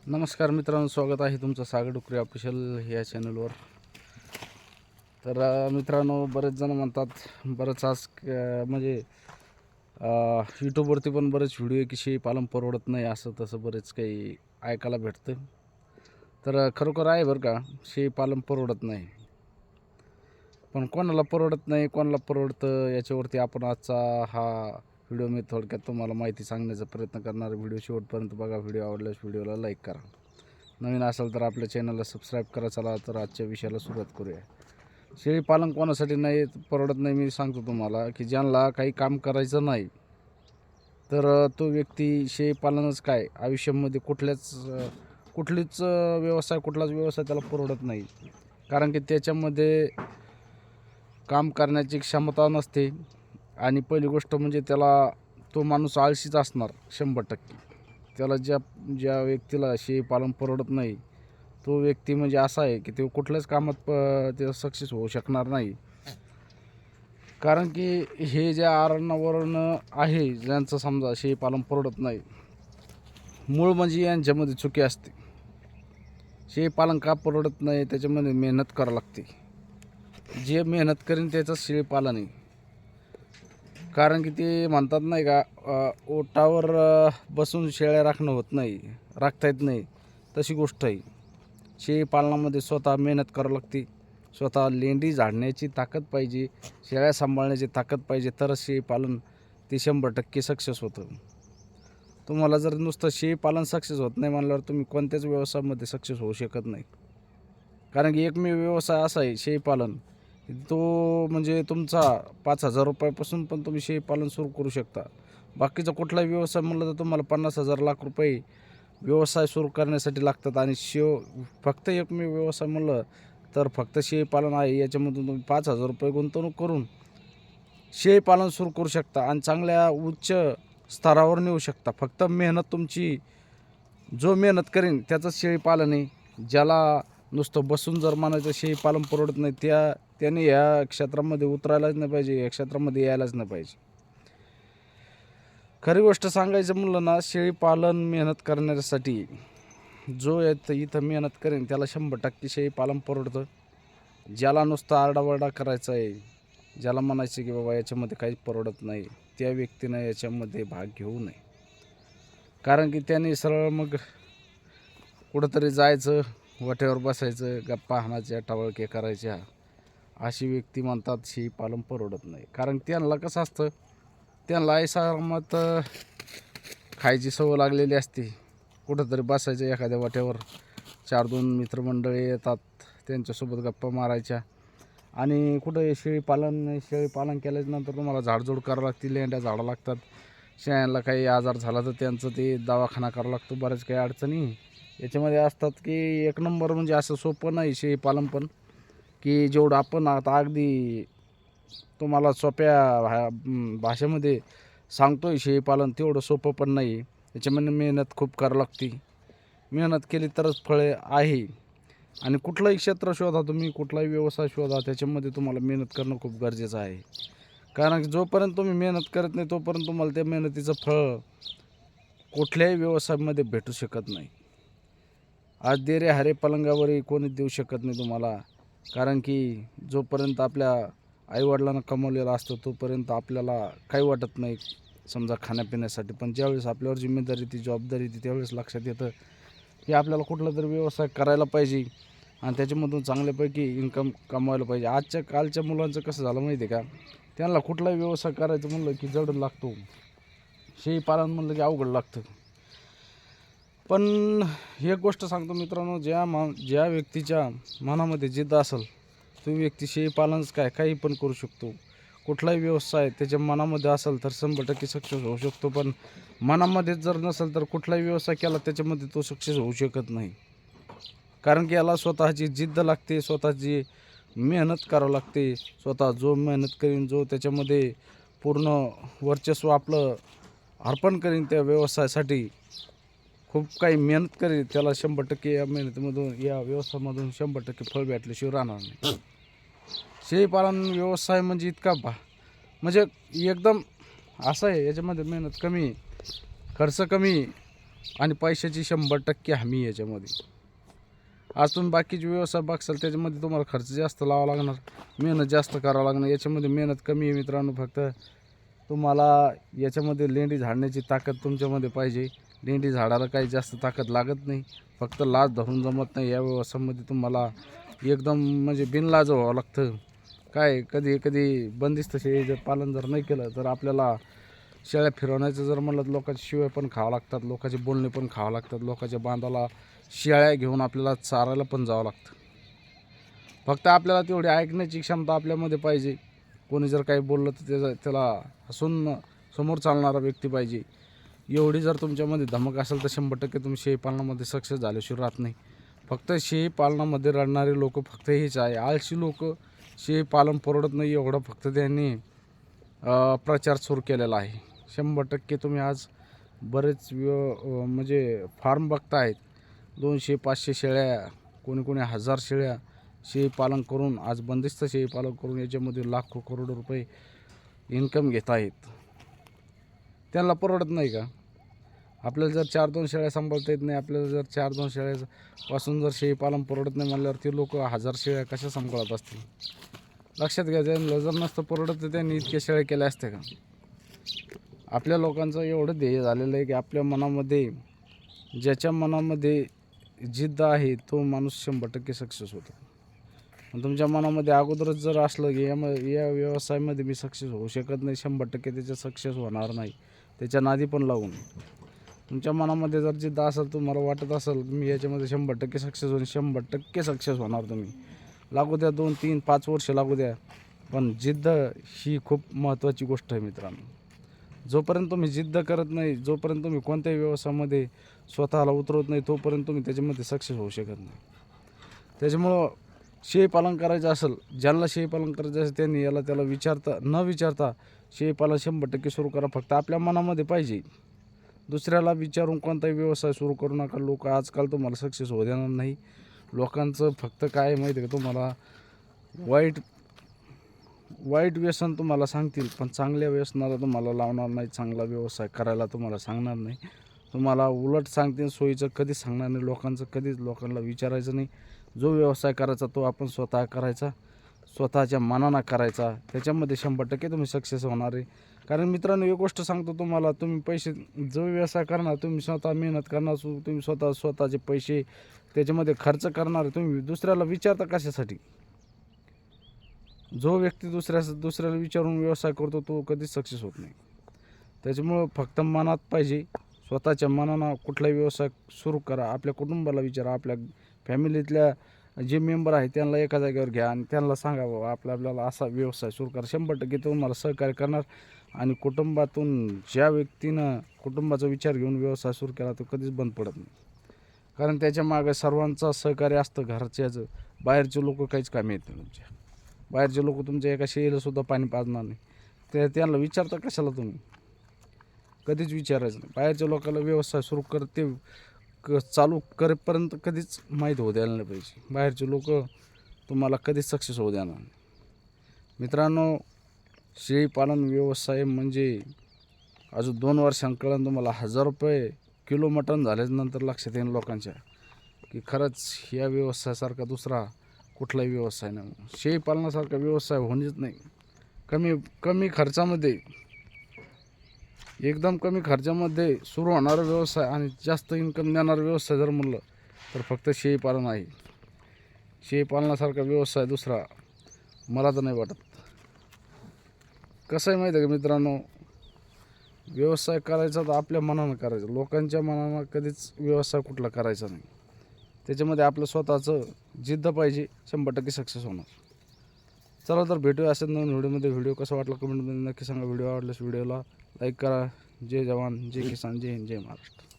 नमस्कार मित्रांनो, स्वागत आहे तुमचं सागर डुकरे ऑफिशियल या चॅनलवर. तर मित्रांनो, बरेच जण म्हणतात, बरंच आज म्हणजे यूट्यूबवरती पण बरेच व्हिडिओ की शेळी पालन परवडत नाही, असं तसं बरेच काही ऐकायला भेटतं. तर खरोखर आहे बरं का, शेळी पालन परवडत नाही. पण कोणाला परवडत नाही, कोणाला परवडतं, याच्यावरती आपण आजचा हा व्हिडिओ मी थोडक्यात तुम्हाला माहिती सांगण्याचा प्रयत्न करणार. व्हिडिओ शेवटपर्यंत बघा. व्हिडिओ आवडल्यास व्हिडिओला लाईक करा. नवीन असाल तर आपल्या चॅनलला सबस्क्राईब करा. चला तर आजच्या विषयाला सुरुवात करूया. शेळी पालन कोणासाठी नाही परवडत नाही, मी सांगतो तुम्हाला की ज्यांना काही काम करायचं नाही, तर तो व्यक्ती शेळी पालनच काय आयुष्यामध्ये कुठलाच व्यवसाय त्याला परवडत नाही. कारण की त्याच्यामध्ये काम करण्याची क्षमता नसते. आणि पहिली गोष्ट म्हणजे तो माणूस आळशीच असणार 100%. त्याला ज्या व्यक्तीला शेळी पालन परवडत नाही, तो व्यक्ती म्हणजे असा आहे की तो कुठल्याच कामात ते सक्सेस होऊ शकणार नाही. कारण की हे ज्या आरणावरण आहे, ज्यांचं समजा शेळी पालन परवडत नाही, मूळ म्हणजे यांच्यामध्ये चुकी असते. शेळी पालन का परवडत नाही, त्याच्यामध्ये मेहनत करावं लागते. जे मेहनत करीन त्याचं शेळी पालन आहे. कारण की ते म्हणतात नाही का, ओटावर बसून शेळ्या राखता येत नाही, तशी गोष्ट आहे. शेळी पालनामध्ये स्वतः मेहनत करावी लागते. स्वतः लेंडी झाडण्याची ताकद पाहिजे, शेळ्या सांभाळण्याची ताकद पाहिजे, तरच शेळी पालन ते 100% सक्सेस होतं. तुम्हाला जर नुसतं शेळी पालन सक्सेस होत नाही म्हणल्यावर तुम्ही कोणत्याच व्यवसायामध्ये सक्सेस होऊ शकत नाही. कारण की एकमेव व्यवसाय असा आहे शेळी पालन, तो म्हणजे तुमचा 5,000 रुपयापासून पण तुम्ही शेळी पालन सुरू करू शकता. बाकीचा कुठलाही व्यवसाय म्हणलं तर तुम्हाला 50,000 लाख रुपये व्यवसाय सुरू करण्यासाठी लागतात. आणि फक्त एकमेव व्यवसाय म्हणलं तर फक्त शेळी पालन आहे. याच्यामधून तुम्ही 5,000 रुपये गुंतवणूक करून शेळी पालन सुरू करू शकता आणि चांगल्या उच्च स्तरावर नेऊ शकता. फक्त मेहनत तुमची, जो मेहनत करेन त्याचंच शेळी पालन आहे. ज्याला नुसतं बसून जर म्हणायचं शेळी पालन परवडत नाही, त्याने या क्षेत्रामध्ये उतरायलाच नाही पाहिजे, या क्षेत्रामध्ये यायलाच नाही पाहिजे. खरी गोष्ट सांगायचं म्हणलं ना, शेळी पालन मेहनत करण्यासाठी जो इथं मेहनत करेन त्याला 100% शेळी पालन परवडतं. ज्याला नुसतं आरडाओरडा करायचा आहे, ज्याला म्हणायचं की बाबा याच्यामध्ये काहीच परवडत नाही, त्या व्यक्तीनं याच्यामध्ये भाग घेऊ नये. कारण की त्याने सरळ मग कुठंतरी जायचं, वाटेवर बसायचं, गप्पा हाणायच्या, टवळके करायच्या, अशी व्यक्ती म्हणतात शेळी पालन परवडत नाही. कारण त्यांना कसं असतं, त्यांना आयसारामात खायची सवय लागलेली असते. कुठंतरी बसायचं एखाद्या वाट्यावर, 4-2 मित्रमंडळी येतात, त्यांच्यासोबत गप्पा मारायच्या. आणि कुठं शेळी पालन केल्यानंतर तुम्हाला झाडझूड करावं लागते, लेंड्या झाडा लागतात. शेळ्यांना काही आजार झाला तर त्यांचं ते दवाखाना करावा लागतो. बऱ्याच काही अडचणी याच्यामध्ये असतात की एक नंबर म्हणजे असं सोपं नाही शेळी पालन पण, की जेवढं आपण आता अगदी तुम्हाला सोप्या भाषेमध्ये सांगतोय शेळी पालन, तेवढं सोपं पण नाही. त्याच्यामध्ये मेहनत खूप करावी लागते. मेहनत केली तरच फळे आहे. आणि कुठलंही क्षेत्र शोधा तुम्ही, कुठलाही व्यवसाय शोधा, त्याच्यामध्ये तुम्हाला मेहनत करणं खूप गरजेचं आहे. कारण की जोपर्यंत तुम्ही मेहनत करत नाही, तोपर्यंत तुम्हाला त्या मेहनतीचं फळ कुठल्याही व्यवसायामध्ये भेटू शकत नाही. आज दे रे हरे पलंगावरही कोणी देऊ शकत नाही तुम्हाला. कारण की जोपर्यंत आपल्या आईवडिलांना कमवलेलं असतं, तोपर्यंत आपल्याला काही वाटत नाही समजा खाण्यापिण्यासाठी. पण ज्यावेळेस आपल्यावर जिम्मेदारी ती जबाबदारी येते, त्यावेळेस लक्षात येतं की आपल्याला कुठला तरी व्यवसाय करायला पाहिजे आणि त्याच्यामधून चांगल्यापैकी इन्कम कमवायला पाहिजे. आजच्या कालच्या मुलांचं कसं झालं माहिती आहे का, त्यांना कुठलाही व्यवसाय करायचं म्हणलं की जड लागतो, शेळी पालन म्हणलं की अवघड लागतं. पण एक गोष्ट सांगतो मित्रांनो, ज्या व्यक्तीच्या मनामध्ये जिद्द असेल, तो व्यक्ती शेळी पालनच काही पण करू शकतो. कुठलाही व्यवसाय त्याच्या मनामध्ये असेल तर 100% सक्सेस होऊ शकतो. पण मनामध्ये जर नसेल तर कुठलाही व्यवसाय केला त्याच्यामध्ये तो सक्सेस होऊ शकत नाही. कारण की याला स्वतःची जिद्द लागते, स्वतःची मेहनत करावं लागते. स्वतः जो मेहनत करीन, जो त्याच्यामध्ये पूर्ण वर्चस्व आपलं अर्पण करीन त्या व्यवसायासाठी, खूप काही मेहनत करेल, त्याला 100% या मेहनतीमधून, या व्यवसायामधून 100% फळ भेटल्याशिवाय राहणार नाही. शेळीपालन व्यवसाय म्हणजे म्हणजे एकदम असं आहे, याच्यामध्ये मेहनत कमी, खर्च कमी आणि पैशाची 100% हमी आहे याच्यामध्ये. आज तुम्ही बाकीचे व्यवसाय बघसाल त्याच्यामध्ये तुम्हाला खर्च जास्त लावावा लागणार, मेहनत जास्त करावं लागणार. याच्यामध्ये मेहनत कमी आहे मित्रांनो. फक्त तुम्हाला याच्यामध्ये लेंडी झाडण्याची ताकद तुमच्यामध्ये पाहिजे. लेंडी झाडाला काही जास्त ताकद लागत नाही, फक्त लाज धरून जमत नाही. या व्यवसायामध्ये तुम्हाला एकदम म्हणजे बिनलाज व्हावं लागतं. काय कधी कधी बंदिस्त शेळी जर पालन जर नाही केलं तर आपल्याला शेळ्या फिरवण्याचं जर म्हणलं तर लोकांचे शिव्या पण खावं लागतात, लोकांचे बोलणे पण खावं लागतात, लोकांच्या बांधाला शेळ्या घेऊन आपल्याला चारायला पण जावं लागतं. फक्त आपल्याला तेवढी ऐकण्याची क्षमता आपल्यामध्ये पाहिजे. कोणी जर काही बोललं तर त्याला हसून समोर चालणारा व्यक्ती पाहिजे. एवढी जर तुमच्यामध्ये धमक असेल तर 100% तुम्ही शेळीपालनामध्ये सक्सेस झाल्याशिवाय राहत नाही. फक्त शेळीपालनामध्ये रडणारे लोक फक्त हेच आहे, आळशी लोक. शेळीपालन परवडत नाही एवढं फक्त त्यांनी प्रचार सुरू केलेला आहे. 100% तुम्ही आज बरेच म्हणजे फार्म बघतायत. 200-500 शेळ्या, कोणी 1000 शेळ्या शेळीपालन करून आज बंदिस्त शेळीपालन करून याच्यामध्ये लाखो करोडो रुपये इन्कम घेत आहेत. त्यांना परवडत नाही का? आपल्याला जर 4-2 शेळ्या सांभाळता येत नाही, आपल्याला जर 4-2 शेळ्यापासून जर शेळीपालन परवडत नाही म्हणल्यावर ते लोक 1000 शेळ्या कशा सांभाळत असतील? लक्षात घ्या. त्यांना जर नसतं परवडत तर त्यांनी इतक्या शेळ्या केल्या असत्या का? आपल्या लोकांचं एवढं ध्येय झालेलं आहे की आपल्या मनामध्ये, ज्याच्या मनामध्ये जिद्द आहे तो माणूस 100% सक्सेस होतो. आणि तुमच्या मनामध्ये अगोदरच जर असलं की या व्यवसायामध्ये मी सक्सेस होऊ शकत नाही, 100% त्याच्या सक्सेस होणार नाही. त्याच्या नादी पण लागून तुमच्या मनामध्ये जर जिद्द असेल, तुम्हाला वाटत असेल मी याच्यामध्ये 100% सक्सेस होईल, 100% सक्सेस होणार तुम्ही. लागू द्या 2, 3, 5 वर्ष लागू द्या, पण जिद्द ही खूप महत्त्वाची गोष्ट आहे मित्रांनो. जोपर्यंत तुम्ही जिद्द करत नाही, जोपर्यंत तुम्ही कोणत्याही व्यवसायामध्ये स्वतःला उतरवत नाही, तोपर्यंत तुम्ही त्याच्यामध्ये सक्सेस होऊ शकत नाही. त्याच्यामुळं शेळीपालन करायचं असेल, ज्यांना शेळीपालन करायचं असेल त्यांनी त्याला न विचारता शेळीपालन 100% सुरू करा. फक्त आपल्या मनामध्ये पाहिजे. दुसऱ्याला विचारून कोणताही व्यवसाय सुरू करू नका. लोक आजकाल तुम्हाला सक्सेस होऊ देणार नाही. लोकांचं फक्त काय माहिती आहे का, तुम्हाला वाईट व्यसन तुम्हाला सांगतील, पण चांगल्या व्यसनाला तुम्हाला लावणार नाही, चांगला व्यवसाय करायला तुम्हाला सांगणार नाही. तुम्हाला उलट सांगतील, सोयीचं कधीच सांगणार नाही. कधीच लोकांना विचारायचं नाही. जो व्यवसाय करायचा तो आपण स्वतः करायचा, स्वतःच्या मनानं करायचा. त्याच्यामध्ये 100% तुम्ही सक्सेस होणार आहे. कारण मित्रांनो, एक गोष्ट सांगतो तुम्हाला, तुम्ही पैसे जो व्यवसाय करणार, तुम्ही स्वतः मेहनत करणार, तुम्ही स्वतःचे पैसे त्याच्यामध्ये खर्च करणार. तुम्ही दुसऱ्याला विचारता कशासाठी? जो व्यक्ती दुसऱ्याला विचारून व्यवसाय करतो तो कधीच सक्सेस होत नाही. त्याच्यामुळं फक्त मनात पाहिजे, स्वतःच्या मनानं कुठलाही व्यवसाय सुरू करा. आपल्या कुटुंबाला विचारा, आपल्या फॅमिलीतल्या जे मेंबर आहेत त्यांना एका जागेवर घ्या आणि त्यांना सांगा बाबा आपल्याला असा व्यवसाय सुरू करा. 100% तुम्हाला सहकार्य करणार. आणि कुटुंबातून ज्या व्यक्तीनं कुटुंबाचा विचार घेऊन व्यवसाय सुरू केला तो कधीच बंद पडत नाही. कारण त्याच्या मागे सर्वांचा सहकार्य असतं घरच्याचं. बाहेरचे लोक काहीच कामी येत नाही तुमच्या. बाहेरचे लोक तुमच्या एका शेळीलासुद्धा पाणी पाजणार नाही. त्यांना विचारता कशाला तुम्ही? कधीच विचारायचं नाही. बाहेरच्या लोकांना व्यवसाय सुरू करते चालू करेपर्यंत कधीच माहीत होऊ द्यायला नाही पाहिजे. बाहेरचे लोक तुम्हाला कधीच सक्सेस होऊ देणार नाही. मित्रांनो, शेळीपालन व्यवसाय म्हणजे अजून 2 वर्षांकडून तुम्हाला 1000 रुपये किलो मटण झाल्यानंतर लक्षात येईल लोकांच्या की खरंच या व्यवसायासारखा दुसरा कुठलाही व्यवसाय नाही. शेळीपालनासारखा व्यवसाय होणेच नाही. कमी खर्चामध्ये, एकदम कमी खर्चामध्ये सुरू होणारा व्यवसाय आणि जास्त इन्कम देणारा व्यवसाय जर म्हणलं तर फक्त शेळीपालन आहे. शेळीपालनासारखा व्यवसाय दुसरा मला तर नाही वाटत. कसं आहे माहिती आहे का मित्रांनो, व्यवसाय करायचा तर आपल्या मनानं करायचं, लोकांच्या मनानं कधीच व्यवसाय कुठला करायचा नाही. त्याच्यामध्ये आपलं स्वतःचं जिद्द पाहिजे, 100% सक्सेस होणार. चला तर भेटूया असेच नवीन व्हिडिओमध्ये. व्हिडिओ कसा वाटला कमेंटमध्ये नक्की सांगा. व्हिडिओ आवडल्यास व्हिडिओला लाईक करा. जय जवान, जय किसान, जय हिंद, जय महाराष्ट्र.